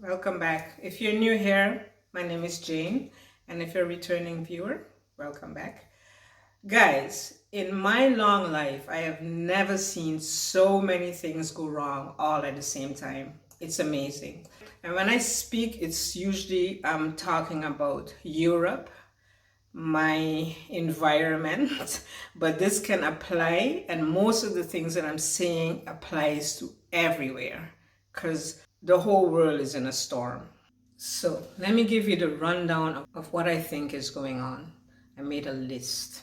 welcome back. If you're new here, my name is Jane, and if you're a returning viewer, welcome back. Guys, in my long life, I have never seen so many things go wrong all at the same time. It's amazing. And when I speak, it's usually I'm talking about Europe, my environment, but this can apply, and most of the things that I'm saying applies to everywhere because the whole world is in a storm. So let me give you the rundown of what I think is going on. I made a list,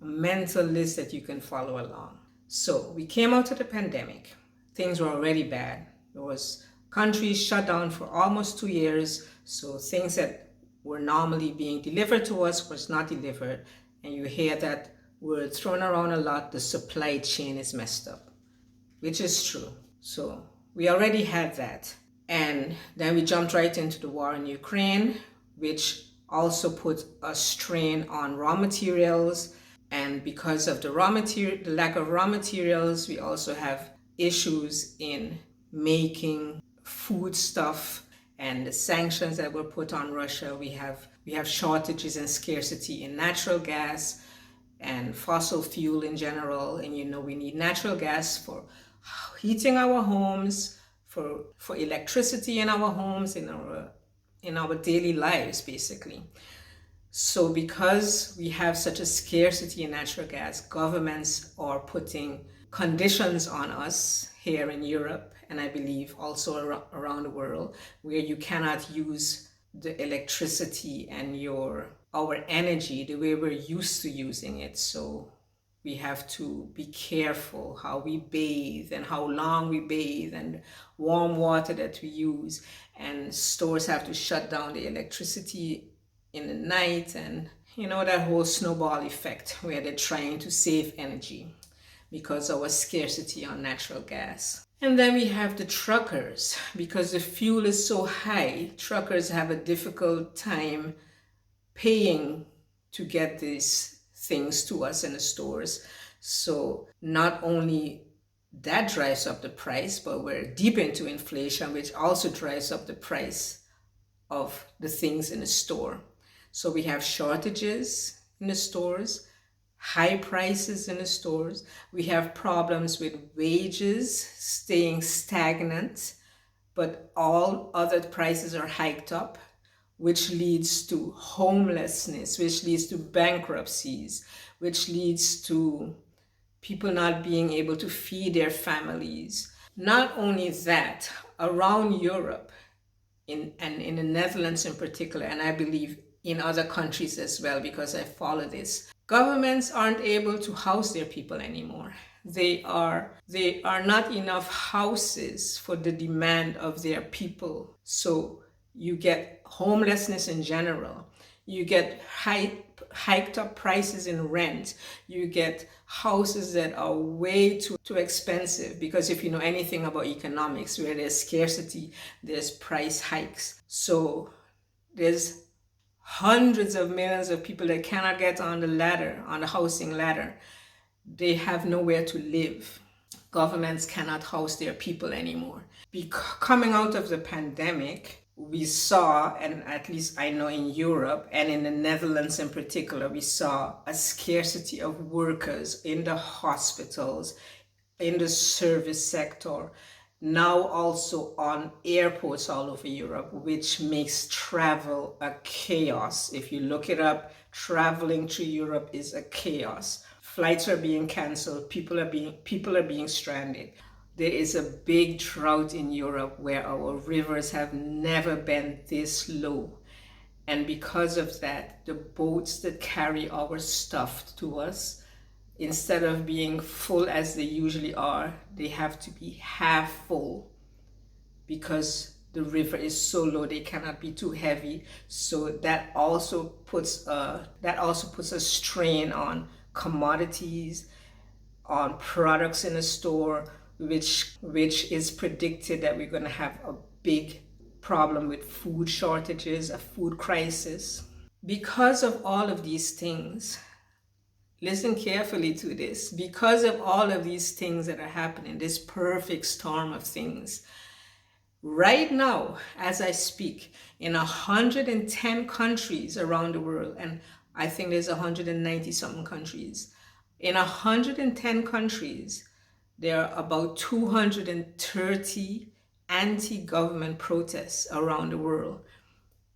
a mental list that you can follow along. So we came out of the pandemic. Things were already bad. There was countries shut down for almost 2 years. So things that were normally being delivered to us was not delivered. And you hear that word thrown around a lot, the supply chain is messed up, which is true. So we already had that. And then we jumped right into the war in Ukraine, which also put a strain on raw materials. And because of the lack of raw materials, we also have issues in making food stuff and the sanctions that were put on Russia. We have shortages and scarcity in natural gas and fossil fuel in general. And we need natural gas for heating our homes, for electricity in our homes, in our daily lives, basically. So because we have such a scarcity in natural gas, governments are putting conditions on us here in Europe, and I believe also around the world, where you cannot use the electricity and our energy the way we're used to using it. So we have to be careful how we bathe and how long we bathe and warm water that we use. And stores have to shut down the electricity in the night, and that whole snowball effect where they're trying to save energy because of our scarcity on natural gas. And then we have the truckers. Because the fuel is so high, truckers have a difficult time paying to get these things to us in the stores. So not only that drives up the price, but we're deep into inflation, which also drives up the price of the things in the store. So we have shortages in the stores, high prices in the stores. We have problems with wages staying stagnant, but all other prices are hiked up, which leads to homelessness, which leads to bankruptcies, which leads to people not being able to feed their families. Not only that, around Europe, in the Netherlands in particular, and I believe in other countries as well, because I follow this, governments aren't able to house their people anymore. They are not enough houses for the demand of their people. So you get homelessness in general. You get hiked up prices in rent. You get houses that are way too expensive, because if you know anything about economics, where there's scarcity, there's price hikes. So there's hundreds of millions of people that cannot get on the housing ladder. They have nowhere to live. Governments cannot house their people anymore. Coming out of the pandemic, we saw, and at least I know in Europe and in the Netherlands in particular, we saw a scarcity of workers in the hospitals, in the service sector, now also on airports all over Europe, which makes travel a chaos. If you look it up, traveling to Europe is a chaos. Flights are being canceled, people are being stranded. There is a big drought in Europe where our rivers have never been this low. And because of that, the boats that carry our stuff to us, instead of being full as they usually are, they have to be half full because the river is so low, they cannot be too heavy. So that also puts a strain on commodities, on products in the store, which is predicted that we're going to have a big problem with food shortages, a food crisis. Because of all of these things, listen carefully to this. Because of all of these things that are happening, this perfect storm of things, Right now, as I speak, in 110 countries around the world, and I think there's 190 something countries. In 110 countries, there are about 230 anti-government protests around the world,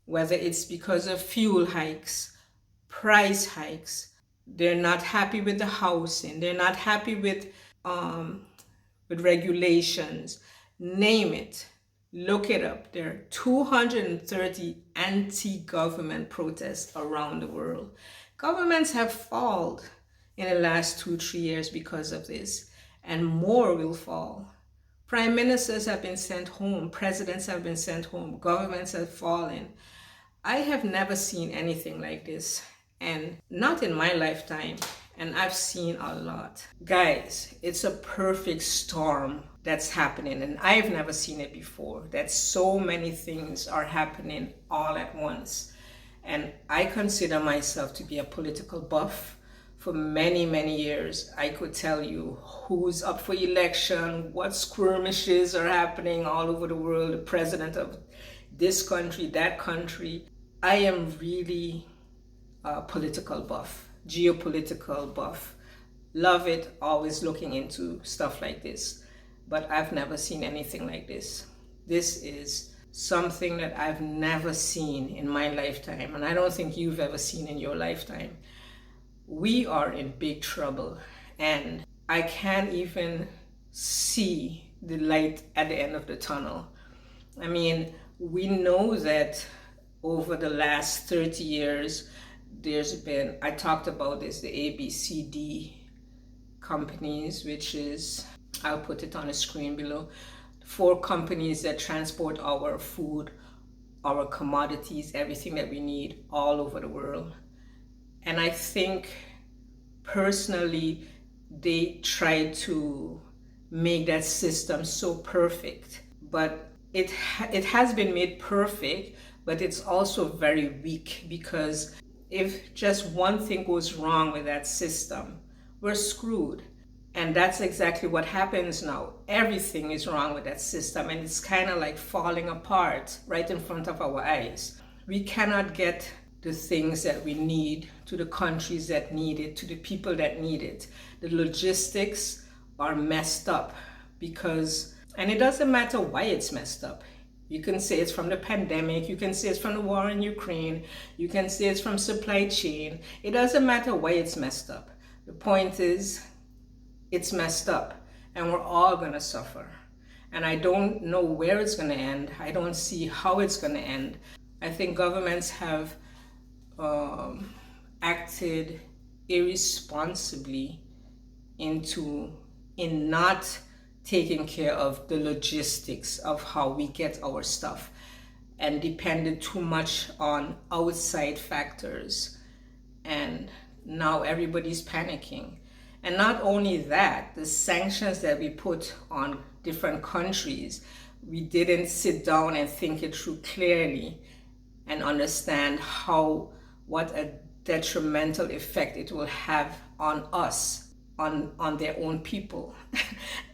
whether it's because of fuel hikes, price hikes, they're not happy with the housing, they're not happy um, with regulations, name it. Look it up. There are 230 anti-government protests around the world. Governments have fallen in the last 2-3 years because of this, and more will fall. Prime ministers have been sent home, presidents have been sent home, governments have fallen. I have never seen anything like this, and not in my lifetime, and I've seen a lot. Guys, it's a perfect storm that's happening, and I've never seen it before, that so many things are happening all at once. And I consider myself to be a political buff. For many, many years, I could tell you who's up for election, what skirmishes are happening all over the world, the president of this country, that country. I am really a political buff, geopolitical buff. Love it, always looking into stuff like this. But I've never seen anything like this. This is something that I've never seen in my lifetime, and I don't think you've ever seen in your lifetime. We are in big trouble, and I can't even see the light at the end of the tunnel. I mean, we know that over the last 30 years, there's been, I talked about this, the ABCD companies, which is, I'll put it on the screen below, 4 companies that transport our food, our commodities, everything that we need all over the world. And I think personally, they try to make that system so perfect, but it has been made perfect, but it's also very weak, because if just one thing goes wrong with that system, we're screwed. And that's exactly what happens now. Everything is wrong with that system, and it's kind of like falling apart right in front of our eyes. We cannot get the things that we need to the countries that need it, to the people that need it. The logistics are messed up because, and it doesn't matter why it's messed up. You can say it's from the pandemic, you can say it's from the war in Ukraine, you can say it's from supply chain. It doesn't matter why it's messed up. The point is, it's messed up, and we're all gonna suffer. And I don't know where it's gonna end. I don't see how it's gonna end. I think governments have acted irresponsibly in not taking care of the logistics of how we get our stuff, and depended too much on outside factors. And now everybody's panicking. And not only that, the sanctions that we put on different countries, we didn't sit down and think it through clearly and understand what a detrimental effect it will have on us, on their own people.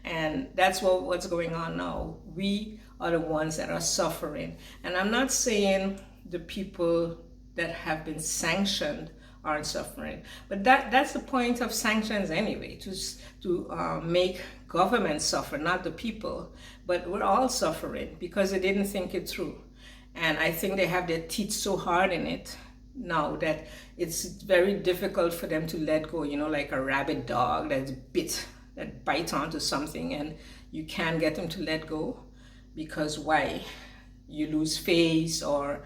And that's what's going on now. We are the ones that are suffering. And I'm not saying the people that have been sanctioned aren't suffering, but that's the point of sanctions anyway, to make governments suffer, not the people. But we're all suffering because they didn't think it through. And I think they have their teeth so hard in it now that it's very difficult for them to let go, like a rabid dog that bites onto something, and you can't get them to let go. Because why? You lose face, or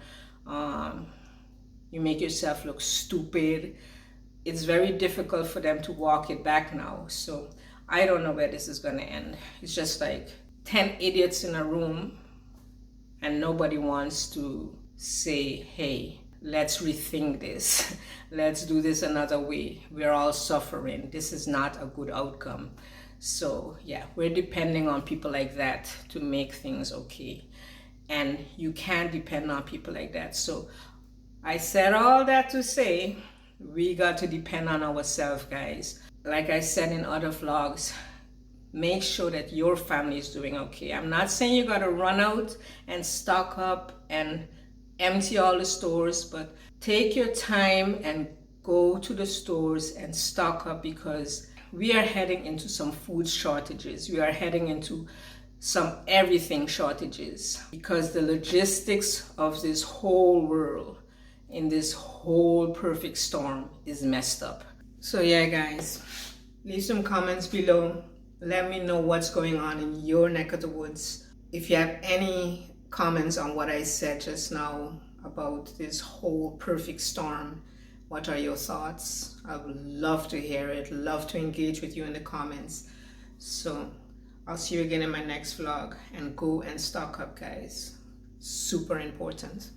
you make yourself look stupid. It's very difficult for them to walk it back now. So I don't know where this is going to end. It's just like 10 idiots in a room, and nobody wants to say, hey, let's rethink this. Let's do this another way. We're all suffering. This is not a good outcome. So yeah, we're depending on people like that to make things okay. And you can't depend on people like that. So I said all that to say, we got to depend on ourselves, guys. Like I said in other vlogs, make sure that your family is doing okay. I'm not saying you gotta run out and stock up and empty all the stores, but take your time and go to the stores and stock up, because we are heading into some food shortages. We are heading into some everything shortages, because the logistics of this whole world in this whole perfect storm is messed up. So yeah, guys, leave some comments below. Let me know what's going on in your neck of the woods. If you have any comments on what I said just now about this whole perfect storm, what are your thoughts? I would love to hear it, love to engage with you in the comments. So I'll see you again in my next vlog, and go and stock up, guys. Super important.